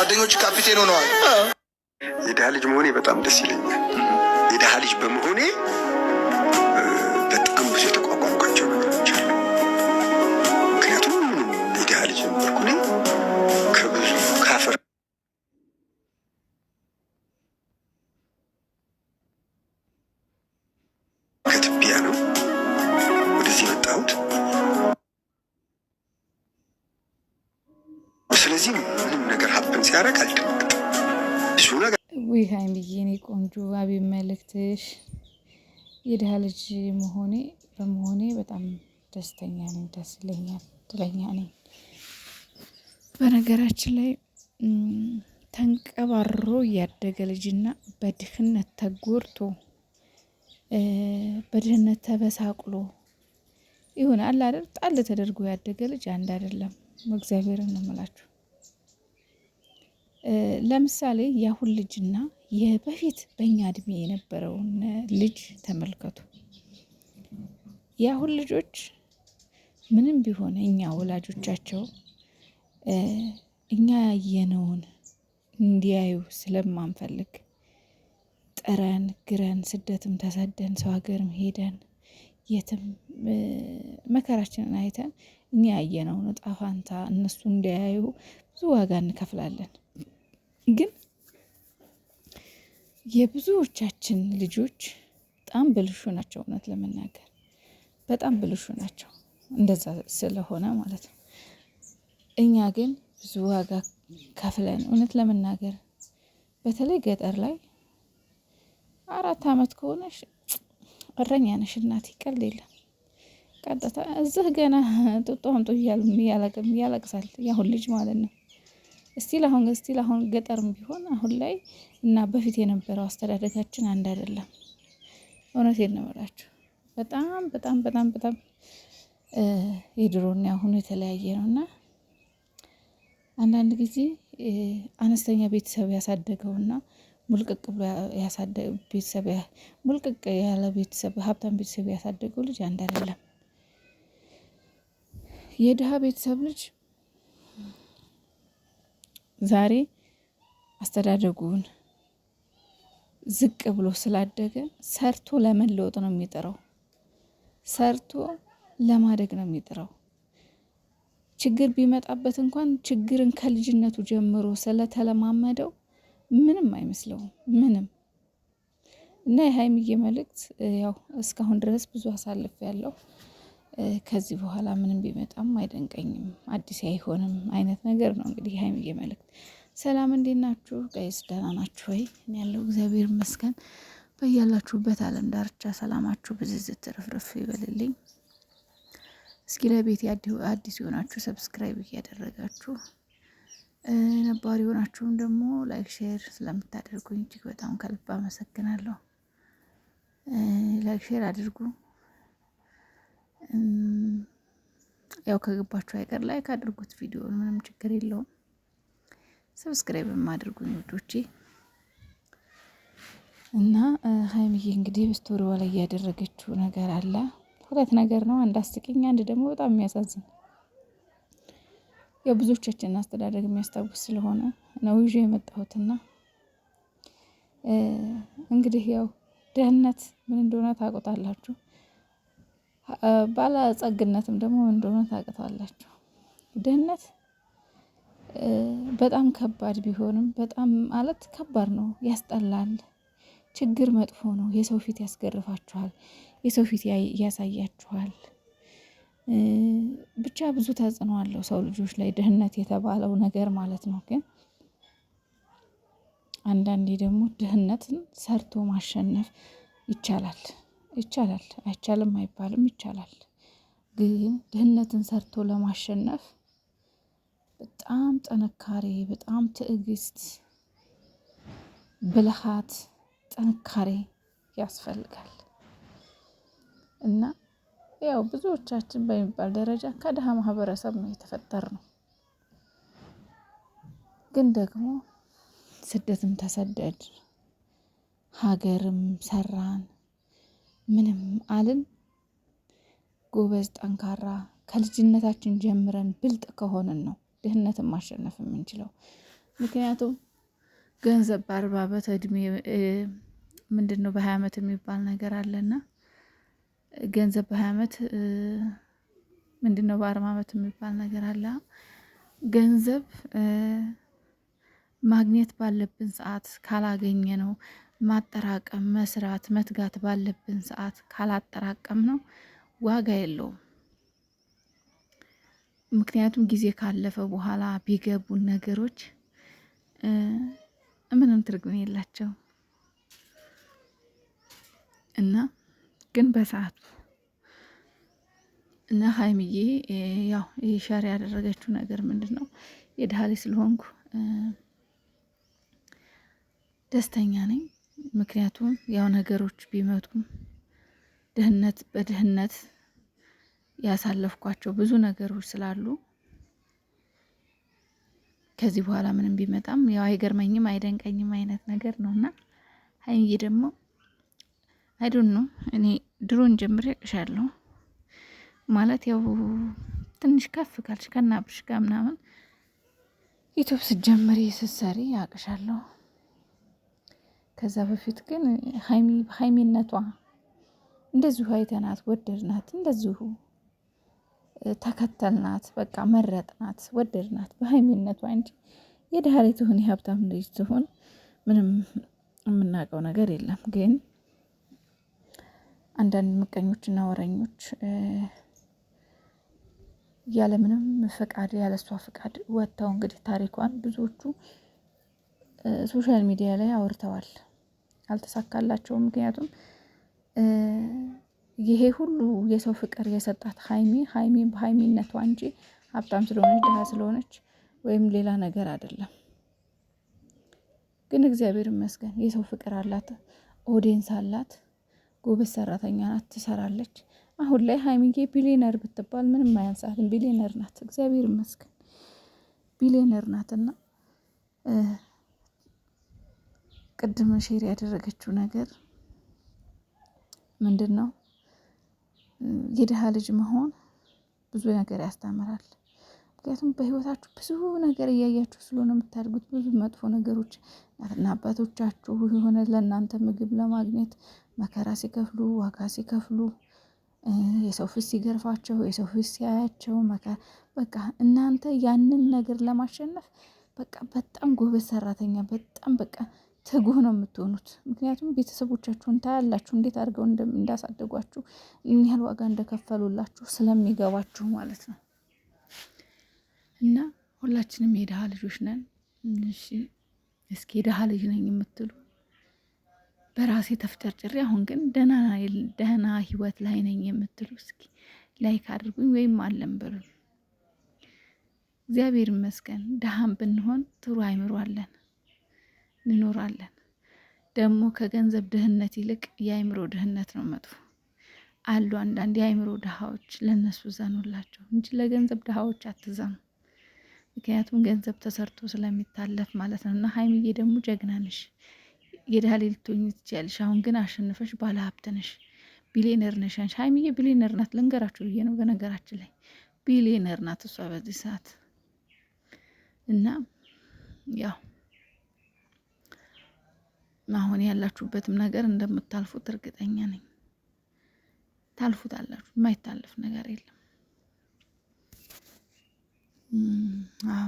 ጓደኞች ካፒቴን ሆነዋል። የድሃ ልጅ መሆኔ በጣም ደስ ይለኛል። የድሃ ልጅ በመሆኔ በጣም ብዙ የተቋቋምኳቸው ነገሮች አሉ። ምክንያቱም የድሃ ልጅ ነበርኩ እኔ ከብዙ ካፈር ከትቢያ ነው ወደዚህ የመጣሁት። ስለዚህ ምንም ነገር ሀብን ሲያደርግ አልደነግጥም። ብዙ ነገር ወይ ሀይሚዬ እኔ ቆንጆ አቤት መልእክትሽ። የድሃ ልጅ በመሆኔ በጣም ደስተኛ ነኝ፣ ደስ ይለኛል፣ እድለኛ ነኝ። በነገራችን ላይ ተንቀባሮ ያደገ ልጅና በድህነት ተጎርቶ በድህነት ተበሳቅሎ ይሁን አለ አይደል ጣል ተደርጎ ያደገ ልጅ አንድ አይደለም። እግዚአብሔርን ነው የምላችሁ። ለምሳሌ የአሁን ልጅና የበፊት በእኛ እድሜ የነበረውን ልጅ ተመልከቱ። የአሁን ልጆች ምንም ቢሆን እኛ ወላጆቻቸው እኛ ያየነውን እንዲያዩ ስለማንፈልግ ጥረን ግረን ስደትም ተሰደን ሰው ሀገርም ሄደን የትም መከራችንን አይተን እኛ ያየነውን ዕጣ ፈንታ እነሱ እንዲያዩ ብዙ ዋጋ እንከፍላለን። ግን የብዙዎቻችን ልጆች በጣም ብልሹ ናቸው። እውነት ለመናገር በጣም ብልሹ ናቸው። እንደዛ ስለሆነ ማለት ነው። እኛ ግን ብዙ ዋጋ ከፍለን እውነት ለመናገር በተለይ ገጠር ላይ 4 አመት ከሆነሽ እረኛ ነሽ እናቴ፣ ቀልድ የለም። ቀጥታ እዚህ ገና ጡጦ አምጡ እያለቅሳል ያሁን ልጅ ማለት ነው። እስቲል አሁን ገጠርም ቢሆን አሁን ላይ እና በፊት የነበረው አስተዳደጋችን አንድ አይደለም። እውነቴን ነው የምላችሁ። በጣም በጣም በጣም በጣም የድሮና ያሁኑ የተለያየ ነውና አንዳንድ ጊዜ አነስተኛ ቤተሰብ ያሳደገውና ሙልቅቅ ብሎ ሙልቅቅ ያለ ቤተሰብ ሀብታም ቤተሰብ ያሳደገው ልጅ አንድ አይደለም። የድሃ ቤተሰብ ልጅ ዛሬ አስተዳደጉን ዝቅ ብሎ ስላደገ ሰርቶ ለመለወጥ ነው የሚጥረው፣ ሰርቶ ለማደግ ነው የሚጥረው። ችግር ቢመጣበት እንኳን ችግርን ከልጅነቱ ጀምሮ ስለተለማመደው ምንም አይመስለውም ምንም። እና የሀይሚዬ መልእክት ያው እስካሁን ድረስ ብዙ አሳልፍ ያለው ከዚህ በኋላ ምንም ቢመጣም አይደንቀኝም፣ አዲስ አይሆንም አይነት ነገር ነው። እንግዲህ የሀይሚዬ መልእክት። ሰላም እንዴት ናችሁ ጋይስ? ደህና ናችሁ ወይ? እኔ ያለው እግዚአብሔር ይመስገን። በያላችሁበት ዓለም ዳርቻ ሰላማችሁ ብዝዝት ትርፍርፍ ይበልልኝ። እስኪ ለቤት አዲስ የሆናችሁ ሰብስክራይብ እያደረጋችሁ ነባሪ የሆናችሁም ደግሞ ላይክ ሼር ስለምታደርጉኝ እጅግ በጣም ከልብ አመሰግናለሁ። ላይክ ሼር አድርጉ። ያው ከገባችሁ አይቀር ላይክ አድርጉት ቪዲዮውን፣ ምንም ችግር የለውም። ሰብስክራይብም አድርጉኝ ውዶቼ። እና ሀይሚዬ እንግዲህ በስቶሪዋ ላይ እያደረገችው ነገር አለ። 2 ነገር ነው፣ አንድ አስቂኝ፣ አንድ ደግሞ በጣም የሚያሳዝን። ያው ብዙዎቻችንን አስተዳደግ የሚያስታውስ ስለሆነ ነው ይዤ የመጣሁትና እንግዲህ ያው ድህነት ምን እንደሆነ ታውቁታላችሁ። ባለጸግነትም ደግሞ ምን እንደሆነ ታውቁታላችሁ። ድህነት በጣም ከባድ ቢሆንም በጣም ማለት ከባድ ነው፣ ያስጠላል። ችግር መጥፎ ነው። የሰው ፊት ያስገርፋችኋል፣ የሰው ፊት ያሳያችኋል። ብቻ ብዙ ተጽዕኖ አለው ሰው ልጆች ላይ ድህነት የተባለው ነገር ማለት ነው። ግን አንዳንዴ ደግሞ ድህነትን ሰርቶ ማሸነፍ ይቻላል። አይቻልም አይባልም፣ ይቻላል። ግን ድህነትን ሰርቶ ለማሸነፍ በጣም ጥንካሬ፣ በጣም ትዕግስት፣ ብልሃት፣ ጥንካሬ ያስፈልጋል። እና ያው ብዙዎቻችን በሚባል ደረጃ ከድሃ ማህበረሰብ ነው የተፈጠርነው። ግን ደግሞ ስደትም ተሰደድ ሀገርም ሰራን ምንም አልን፣ ጎበዝ ጠንካራ ከልጅነታችን ጀምረን ብልጥ ከሆንን ነው ድህነትን ማሸነፍ የምንችለው። ምክንያቱም ገንዘብ በ40 ዓመት እድሜ ምንድን ነው በ20 ዓመት የሚባል ነገር አለና ገንዘብ በ20 ዓመት ምንድን ነው በ40 ዓመት የሚባል ነገር አለ። ገንዘብ ማግኘት ባለብን ሰዓት ካላገኘ ነው ማጠራቀም መስራት መትጋት ባለብን ሰዓት ካላጠራቀም ነው ዋጋ የለውም። ምክንያቱም ጊዜ ካለፈ በኋላ ቢገቡን ነገሮች ምንም ትርጉም የላቸው እና ግን በሰዓቱ እና ሀይሚዬ ያው ሸር ያደረገችው ነገር ምንድን ነው የድሃ ልጅ ስለሆንኩ ደስተኛ ነኝ። ምክንያቱም ያው ነገሮች ቢመጡም ድህነት በድህነት ያሳለፍኳቸው ብዙ ነገሮች ስላሉ ከዚህ በኋላ ምንም ቢመጣም ያው አይገርመኝም አይደንቀኝም አይነት ነገር ነውና ሀይሚዬ ደግሞ አይዶን ነው እኔ ድሮን ጀምሬ ያቅሻለሁ ማለት ያው ትንሽ ከፍ ካልሽ ከናብርሽ ጋር ምናምን ዩቲዩብ ስትጀምሪ ስትሰሪ ያቅሻለሁ። ከዛ በፊት ግን ሀይሚነቷ እንደዚሁ አይተናት ወደድናት፣ እንደዚሁ ተከተልናት፣ በቃ መረጥናት፣ ወደድናት በሀይሚነቷ እንጂ የድሃ ላይ ትሁን የሀብታም ልጅ ትሁን ምንም የምናውቀው ነገር የለም። ግን አንዳንድ ምቀኞችና ወረኞች ያለምንም ፍቃድ ያለሷ ፍቃድ ወጥተው እንግዲህ ታሪኳን ብዙዎቹ ሶሻል ሚዲያ ላይ አውርተዋል። አልተሳካላቸውም። ምክንያቱም ይሄ ሁሉ የሰው ፍቅር የሰጣት ሀይሚ በሀይሚነቷ እንጂ ሀብታም ስለሆነች ድሃ ስለሆነች ወይም ሌላ ነገር አይደለም። ግን እግዚአብሔር ይመስገን የሰው ፍቅር አላት፣ ኦዲየንስ አላት፣ ጎበዝ ሰራተኛ ናት፣ ትሰራለች። አሁን ላይ ሀይሚዬ ቢሊየነር ብትባል ምንም አያንሳትም። ቢሊየነር ናት፣ እግዚአብሔር ይመስገን ቢሊየነር ናትና ቅድም ሼር ያደረገችው ነገር ምንድን ነው? የድሃ ልጅ መሆን ብዙ ነገር ያስተምራል። ምክንያቱም በህይወታችሁ ብዙ ነገር እያያችሁ ስለሆነ የምታድጉት ብዙ መጥፎ ነገሮች እናትና አባቶቻችሁ የሆነ ለእናንተ ምግብ ለማግኘት መከራ ሲከፍሉ ዋጋ ሲከፍሉ የሰው ፊት ሲገርፋቸው የሰው ፊት ሲያያቸው በቃ እናንተ ያንን ነገር ለማሸነፍ በቃ በጣም ጎበዝ ሰራተኛ በጣም በቃ ትጉህ ነው የምትሆኑት። ምክንያቱም ቤተሰቦቻችሁን ታያላችሁ እንዴት አድርገው እንዳሳደጓችሁ ምን ያህል ዋጋ እንደከፈሉላችሁ ስለሚገባችሁ ማለት ነው። እና ሁላችንም የድሃ ልጆች ነን። እሺ እስኪ የድሃ ልጅ ነኝ የምትሉ በራሴ ተፍጨርጭሬ አሁን ግን ደህና ህይወት ላይ ነኝ የምትሉ እስኪ ላይክ አድርጉኝ ወይም አለም በሉኝ። እግዚአብሔር ይመስገን ድሃም ብንሆን ጥሩ አይምሮ አለን እንኖራለን። ደግሞ ከገንዘብ ድህነት ይልቅ የአይምሮ ድህነት ነው መጥፎ። አሉ አንዳንድ የአይምሮ ድሃዎች ለነሱ ዘኑላቸው እንጂ ለገንዘብ ድሃዎች አትዘኑ። ምክንያቱም ገንዘብ ተሰርቶ ስለሚታለፍ ማለት ነው። እና ሀይሚዬ ደግሞ ጀግና ነሽ፣ የድሃ ልጅ ልትሆኚ ትችያለሽ። አሁን ግን አሸንፈሽ ባለ ሀብት ነሽ፣ ቢሊየነር ነሽ። ሀይሚዬ ቢሊየነር ናት፣ ልንገራችሁ ብዬ ነው። በነገራችን ላይ ቢሊየነር ናት እሷ በዚህ ሰዓት እና ያው አሁን ያላችሁበትም ነገር እንደምታልፉት እርግጠኛ ነኝ። ታልፉታላችሁ፣ የማይታለፍ ነገር የለም። አዎ